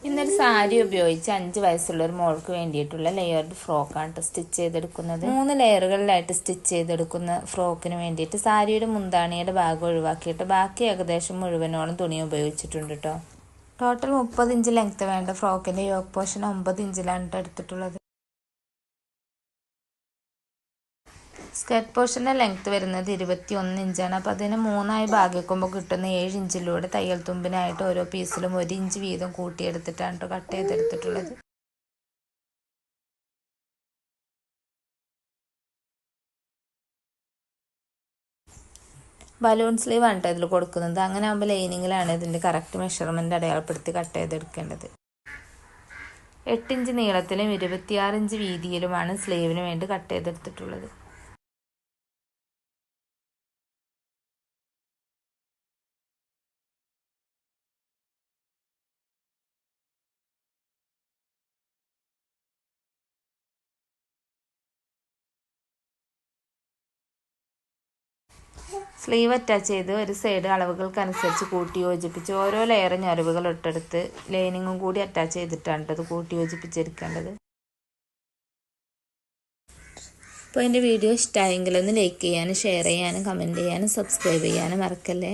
ഇന്നൊരു സാരി ഉപയോഗിച്ച് 5 വയസ്സുള്ള ഒരു മോൾക്ക് വേണ്ടിയിട്ടുള്ള ലെയർഡ് ഫ്രോക്കാണ് സ്റ്റിച്ച് ചെയ്തെടുക്കുന്നത്. 3 ലെയറുകളിലായിട്ട് സ്റ്റിച്ച് ചെയ്തെടുക്കുന്ന ഫ്രോക്കിന് വേണ്ടിയിട്ട് സാരിയുടെ മുന്താണിയുടെ ഭാഗം ഒഴിവാക്കിയിട്ട് ബാക്കി ഏകദേശം മുഴുവനോളം തുണി ഉപയോഗിച്ചിട്ടുണ്ട് കേട്ടോ. ടോട്ടൽ 30 ഇഞ്ച് ലെങ്ത് വേണ്ട ഫ്രോക്കിൻ്റെ യോക്ക് പോർഷൻ 9 ഇഞ്ചിലാണ് എടുത്തിട്ടുള്ളത്. സ്കർട്ട് പോർഷൻ്റെ ലെങ്ത് വരുന്നത് 21 ഇഞ്ചാണ്. അപ്പോൾ അതിന് 3ആയി ഭാഗിക്കുമ്പോൾ കിട്ടുന്ന 7 ഇഞ്ചിലൂടെ തയ്യൽ തുമ്പിനായിട്ട് ഓരോ പീസിലും 1 ഇഞ്ച് വീതം കൂട്ടിയെടുത്തിട്ടാണ് കേട്ടോ കട്ട് ചെയ്തെടുത്തിട്ടുള്ളത്. ബലൂൺ സ്ലീവ് ആണ് കേട്ടോ ഇതിൽ കൊടുക്കുന്നത്. അങ്ങനെ ആകുമ്പോൾ ലൈനിങ്ങിലാണ് ഇതിൻ്റെ കറക്റ്റ് മെഷർമെൻറ്റ് അടയാളപ്പെടുത്തി കട്ട് ചെയ്തെടുക്കേണ്ടത്. 8 ഇഞ്ച് നീളത്തിലും 26 ഇഞ്ച് വീതിയിലുമാണ് സ്ലീവിന് വേണ്ടി കട്ട് ചെയ്തെടുത്തിട്ടുള്ളത്. സ്ലീവ് അറ്റാച്ച് ചെയ്ത് ഒരു സൈഡ് അളവുകൾക്കനുസരിച്ച് കൂട്ടി യോജിപ്പിച്ച് ഓരോ ലെയർ ഞൊറിവുകൾ ഇട്ടെടുത്ത് ലൈനിങ്ങും കൂടി അറ്റാച്ച് ചെയ്തിട്ടാണ് ഇത് കൂട്ടി യോജിപ്പിച്ചെടുക്കേണ്ടത്. അപ്പോൾ എൻ്റെ വീഡിയോ ഇഷ്ടമായെങ്കിൽ ഒന്ന് ലൈക്ക് ചെയ്യാനും ഷെയർ ചെയ്യാനും കമൻറ്റ് ചെയ്യാനും സബ്സ്ക്രൈബ് ചെയ്യാനും മറക്കല്ലേ.